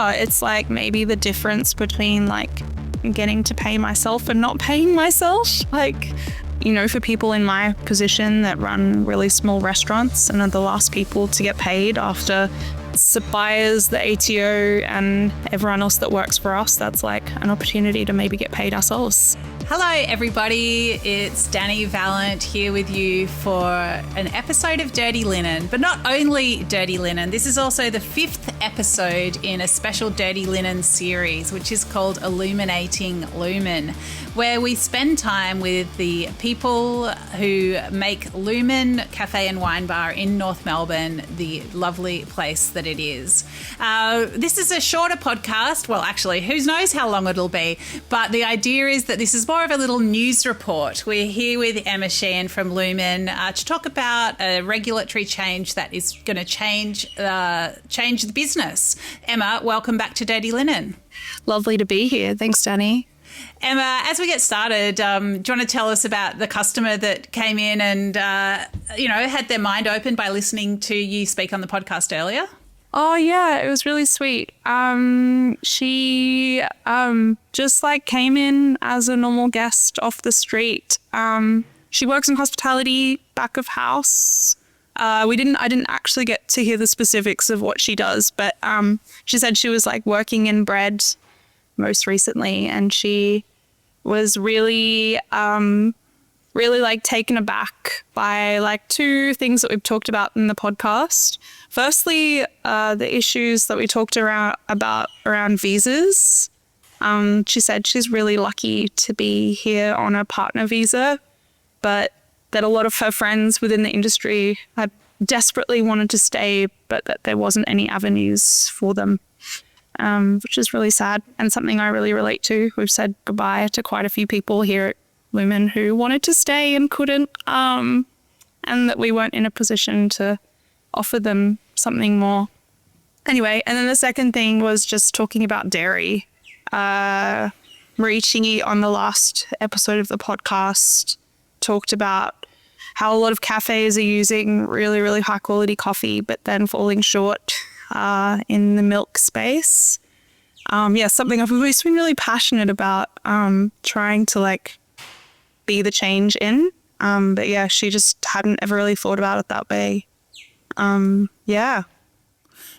it's like maybe the difference between like getting to pay myself and not paying myself. Like, you know, for people in my position that run really small restaurants and are the last people to get paid after suppliers, the ATO and everyone else that works for us, that's like an opportunity to maybe get paid ourselves. Hello everybody, it's Dani Valent here with you for an episode of Dirty Linen, but not only Dirty Linen, this is also the 5th episode in a special Dirty Linen series which is called Illuminating Lumen, where we spend time with the people who make Lumen Cafe and Wine Bar in North Melbourne, the lovely place that it is. This is a shorter podcast, well actually who knows how long it'll be, but the idea is that this is more of a little news report. We're here with Emma Sheahan from Lumen to talk about a regulatory change that is going to change the business. Emma, welcome back to Dirty Linen. Lovely to be here. Thanks, Dani. Emma, as we get started, do you want to tell us about the customer that came in and, had their mind opened by listening to you speak on the podcast earlier? Oh, yeah, it was really sweet. She just like came in as a normal guest off the street. She works in hospitality, back of house. I didn't actually get to hear the specifics of what she does, but she said she was like working in bread most recently, and she was really like taken aback by like two things that we've talked about in the podcast. Firstly, the issues that we talked about around visas. She said she's really lucky to be here on a partner visa, but that a lot of her friends within the industry had desperately wanted to stay, but that there wasn't any avenues for them, which is really sad and something I really relate to. We've said goodbye to quite a few people here at Lumen who wanted to stay and couldn't, and that we weren't in a position to offer them something more. Anyway, and then the second thing was just talking about dairy. Marichi on the last episode of the podcast talked about how a lot of cafes are using really, really high quality coffee, but then falling short in the milk space. Something I've always been really passionate about, trying to like be the change in. But yeah, she just hadn't ever really thought about it that way.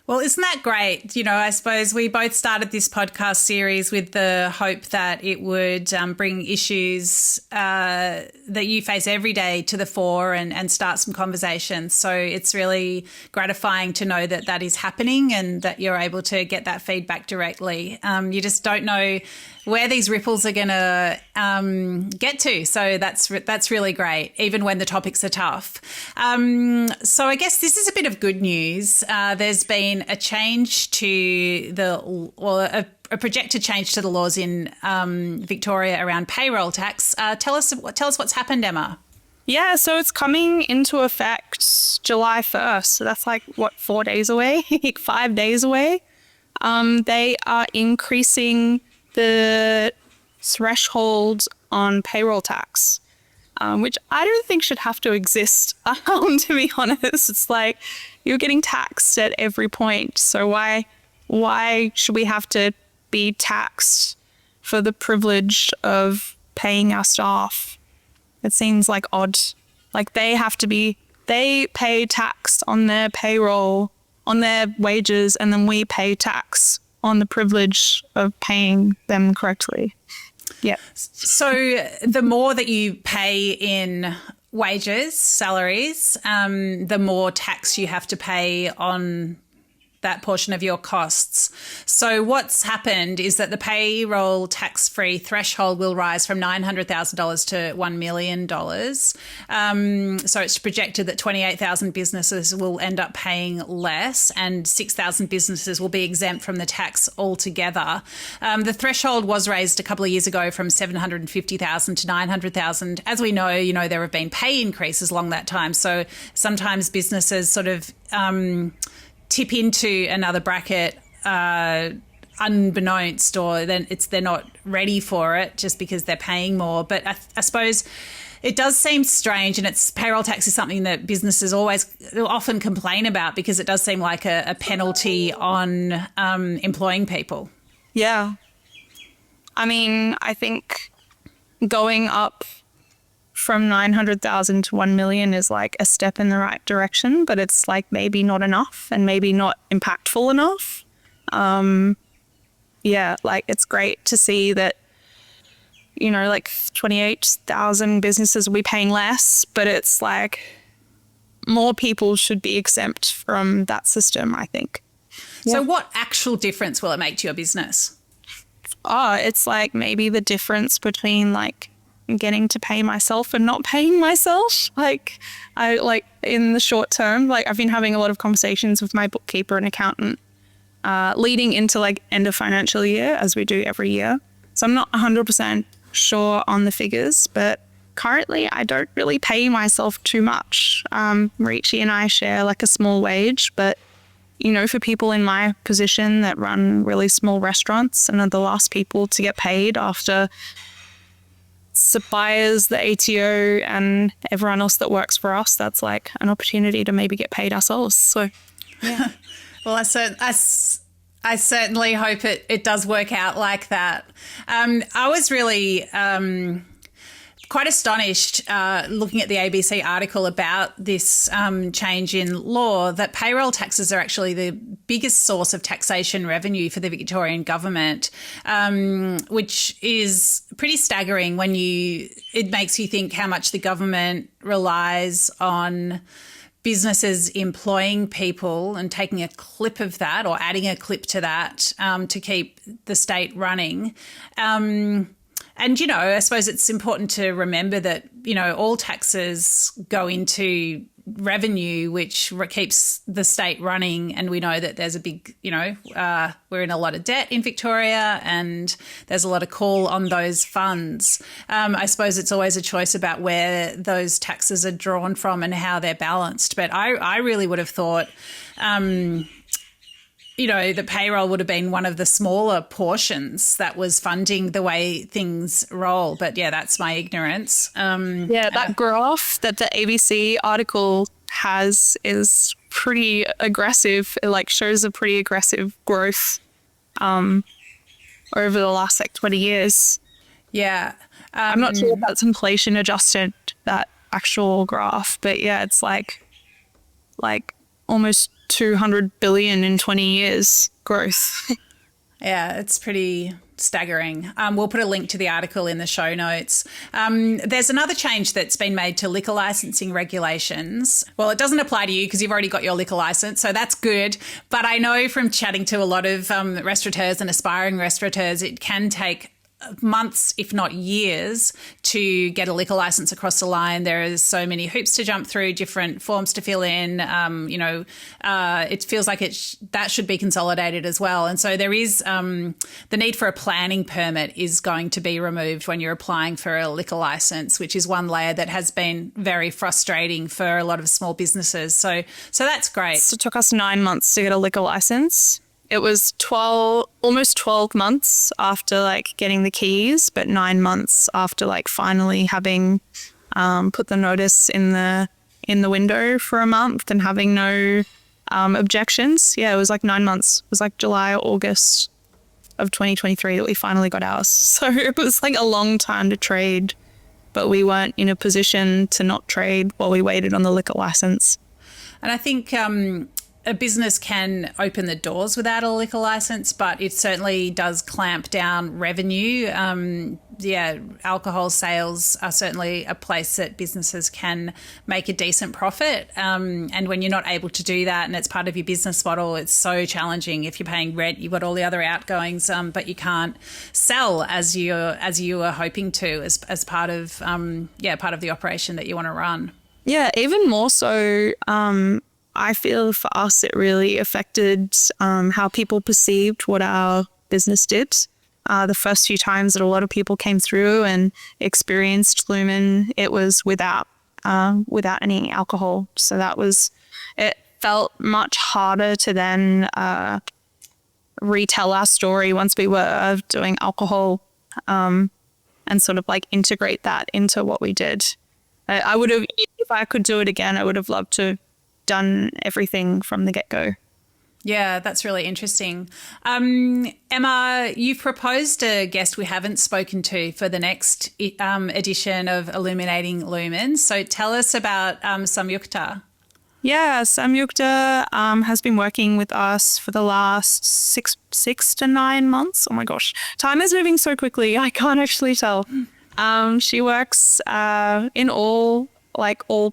Well, isn't that great? You know, I suppose we both started this podcast series with the hope that it would bring issues that you face every day to the fore and start some conversations. So it's really gratifying to know that that is happening and that you're able to get that feedback directly. You just don't know where these ripples are going to get to. So that's really great, even when the topics are tough. So I guess this is a bit of good news. There's been a change to a projected change to the laws in Victoria around payroll tax. Tell us what's happened, Emma. Yeah, so it's coming into effect July 1st. So that's like, 4 days away, 5 days away. They are increasing the threshold on payroll tax, which I don't think should have to exist, to be honest. It's like you're getting taxed at every point. So why should we have to be taxed for the privilege of paying our staff? It seems like odd. Like they pay tax on their payroll, on their wages, and then we pay tax on the privilege of paying them correctly. Yeah. So the more that you pay in wages, salaries, the more tax you have to pay on that portion of your costs. So what's happened is that the payroll tax-free threshold will rise from $900,000 to $1 million. So it's projected that 28,000 businesses will end up paying less and 6,000 businesses will be exempt from the tax altogether. The threshold was raised a couple of years ago from $750,000 to $900,000. As we know, there have been pay increases along that time. So sometimes businesses sort of tip into another bracket unbeknownst, or then they're not ready for it just because they're paying more. But I suppose It does seem strange, and it's payroll tax is something that businesses often complain about because it does seem like a penalty on employing people. Yeah. I mean, I think going up from 900,000 to 1 million is like a step in the right direction, but it's like maybe not enough and maybe not impactful enough. Yeah, like it's great to see that, you know, like 28,000 businesses will be paying less, but it's like more people should be exempt from that system, I think. So what actual difference will it make to your business? Oh, it's like maybe the difference between like getting to pay myself and not paying myself. Like I like in the short term, like I've been having a lot of conversations with my bookkeeper and accountant leading into like end of financial year as we do every year. So I'm not 100% sure on the figures, but currently I don't really pay myself too much. Richie and I share like a small wage, but you know, for people in my position that run really small restaurants and are the last people to get paid after suppliers, the ATO and everyone else that works for us, that's like an opportunity to maybe get paid ourselves. So yeah. Well, I certainly hope it does work out like that. I was really quite astonished looking at the ABC article about this change in law that payroll taxes are actually the biggest source of taxation revenue for the Victorian government, which is pretty staggering when it makes you think how much the government relies on businesses employing people and taking a clip of that or adding a clip to that to keep the state running. And, you know, I suppose it's important to remember that, you know, all taxes go into revenue, which keeps the state running. And we know that there's a big, you know, we're in a lot of debt in Victoria and there's a lot of call on those funds. I suppose it's always a choice about where those taxes are drawn from and how they're balanced. But I really would have thought, you know, the payroll would have been one of the smaller portions that was funding the way things roll. But yeah, that's my ignorance. That graph that the ABC article has is pretty aggressive. It like shows a pretty aggressive growth over the last like 20 years. Yeah. I'm not sure if that's inflation adjusted, that actual graph, but yeah, it's like almost 200 billion in 20 years growth. Yeah, it's pretty staggering. We'll put a link to the article in the show notes. There's another change that's been made to liquor licensing regulations. Well, it doesn't apply to you because you've already got your liquor license, so that's good. But I know from chatting to a lot of restaurateurs and aspiring restaurateurs, it can take months, if not years, to get a liquor license across the line. There is so many hoops to jump through, different forms to fill in. It feels like that should be consolidated as well. And so there is the need for a planning permit is going to be removed when you're applying for a liquor license, which is one layer that has been very frustrating for a lot of small businesses. So that's great. So it took us 9 months to get a liquor license. It was almost 12 months after like getting the keys, but 9 months after like finally having put the notice in the window for a month and having no objections. Yeah, it was like 9 months. It was like July or August of 2023 that we finally got ours. So it was like a long time to trade, but we weren't in a position to not trade while we waited on the liquor license. And I think a business can open the doors without a liquor license, but it certainly does clamp down revenue. Alcohol sales are certainly a place that businesses can make a decent profit. And when you're not able to do that and it's part of your business model, it's so challenging. If you're paying rent, you've got all the other outgoings, but you can't sell as you are hoping to as part of the operation that you want to run. Yeah, even more so. I feel for us, it really affected how people perceived what our business did. The first few times that a lot of people came through and experienced Lumen, it was without any alcohol. So it felt much harder to then retell our story once we were doing alcohol and sort of like integrate that into what we did. I would have, if I could do it again, I would have loved to have done everything from the get-go. Yeah, that's really interesting. Emma, you've proposed a guest we haven't spoken to for the next edition of Illuminating Lumen. So tell us about Samyukta. Yeah, Samyukta has been working with us for the last six to 9 months. Oh my gosh, time is moving so quickly. I can't actually tell. She works in all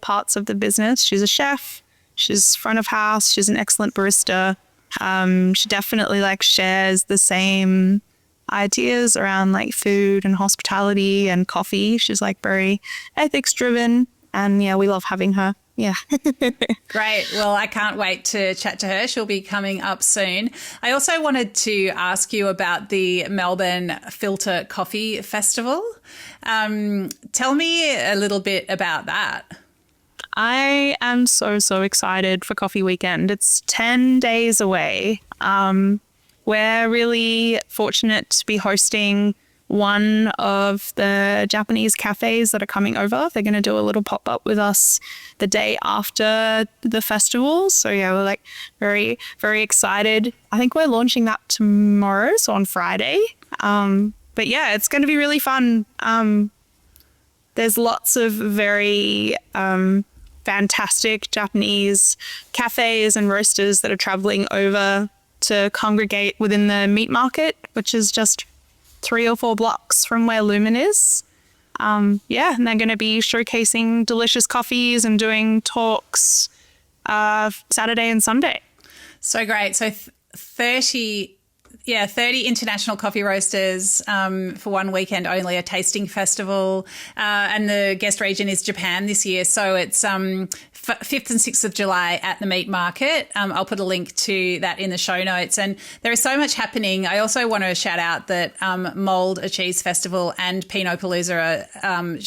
parts of the business. She's a chef. She's front of house. She's an excellent barista. She definitely shares the same ideas around food and hospitality and coffee. She's very ethics driven, and yeah, we love having her. Yeah. Great. Well, I can't wait to chat to her. She'll be coming up soon. I also wanted to ask you about the Melbourne Filter Coffee Festival. Tell me a little bit about that. I am so excited for Coffee Weekend. It's 10 days away. We're really fortunate to be hosting one of the Japanese cafes that are coming over. They're going to do a little pop-up with us the day after the festival. So yeah, we're very, very excited. I think we're launching that tomorrow, so on Friday. But yeah, it's going to be really fun. There's lots of very fantastic Japanese cafes and roasters that are traveling over to congregate within the meat market, which is just 3 or 4 blocks from where Lumen is. And they're going to be showcasing delicious coffees and doing talks Saturday and Sunday. So great. So 30 international coffee roasters for one weekend only, a tasting festival. And the guest region is Japan this year. So it's 5th and 6th of July at the meat market. I'll put a link to that in the show notes. And there is so much happening. I also want to shout out that Mould, a cheese festival, and PinotPalooza are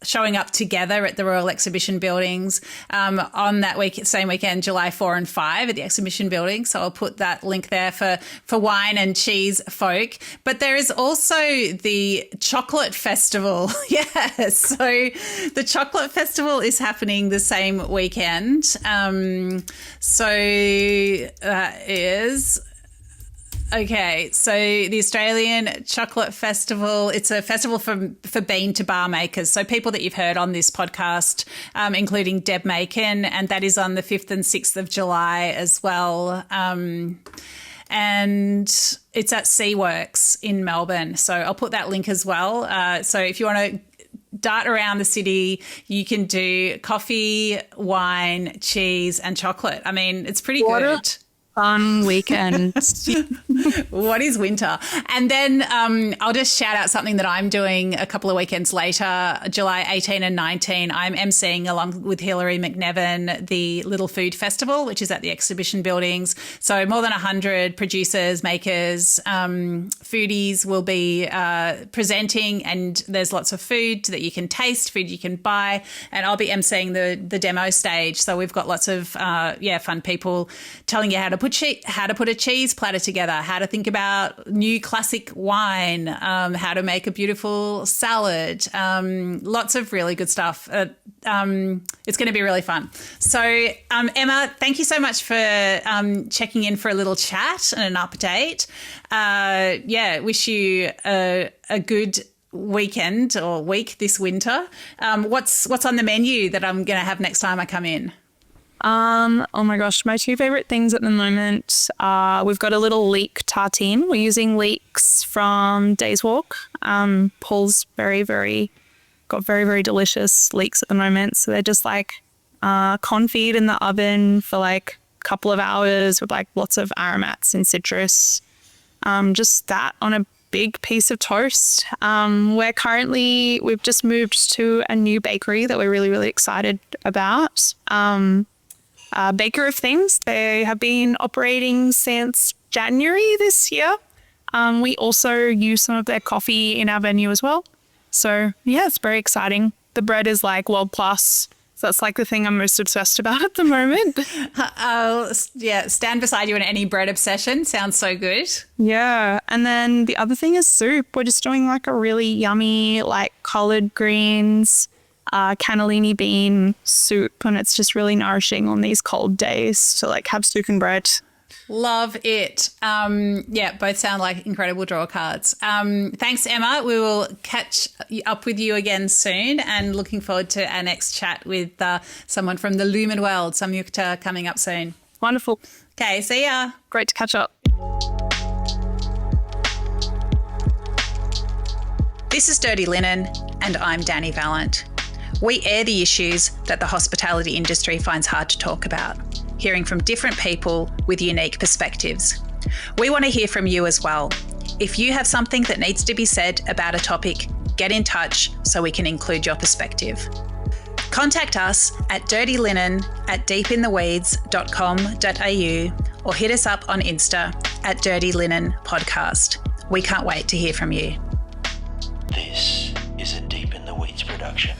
showing up together at the Royal Exhibition Buildings on that same weekend, July 4 and 5 at the Exhibition Building. So I'll put that link there for wine and cheese folk. But there is also the Chocolate Festival. Yes. So the Chocolate Festival is happening the same weekend. So that is... Okay, so the Australian Chocolate Festival, it's a festival for bean to bar makers, so people that you've heard on this podcast, including Deb Macon, and that is on the 5th and 6th of July as well. And it's at Seaworks in Melbourne, so I'll put that link as well. So if you want to dart around the city, you can do coffee, wine, cheese and chocolate. I mean, it's pretty good. Fun weekend. What is winter? And then I'll just shout out something that I'm doing a couple of weekends later, July 18 and 19. I'm emceeing along with Hilary McNevin the Little Food Festival, which is at the Exhibition Buildings. So more than 100 producers, makers, foodies will be presenting, and there's lots of food that you can taste, food you can buy, and I'll be emceeing the demo stage. So we've got lots of fun people telling you how to put a cheese platter together, how to think about new classic wine, how to make a beautiful salad, lots of really good stuff. It's going to be really fun. So, Emma, thank you so much for checking in for a little chat and an update. Wish you a good weekend or week this winter. What's on the menu that I'm going to have next time I come in? Oh my gosh, my 2 favorite things at the moment are, we've got a little leek tartine. We're using leeks from Day's Walk. Paul's got very, very delicious leeks at the moment. So they're just confit in the oven for a couple of hours with lots of aromats and citrus. Just that on a big piece of toast. We've just moved to a new bakery that we're really, really excited about. Baker of Things. They have been operating since January this year. We also use some of their coffee in our venue as well. So yeah, it's very exciting. The bread is world class. So that's the thing I'm most obsessed about at the moment. Stand beside you in any bread obsession. Sounds so good. Yeah. And then the other thing is soup. We're just doing a really yummy collard greens, cannellini bean soup, and it's just really nourishing on these cold days to like have soup and bread. Love it. Both sound like incredible draw cards. Thanks, Emma. We will catch up with you again soon, and looking forward to our next chat with someone from the Lumen world, Samyukta, coming up soon. Wonderful. Okay, see ya. Great to catch up. This is Dirty Linen, and I'm Dani Valent. We air the issues that the hospitality industry finds hard to talk about, hearing from different people with unique perspectives. We want to hear from you as well. If you have something that needs to be said about a topic, get in touch so we can include your perspective. Contact us at dirtylinen@deepintheweeds.com.au or hit us up on Insta at Dirty Linen Podcast. We can't wait to hear from you. This is a Deep in the Weeds production.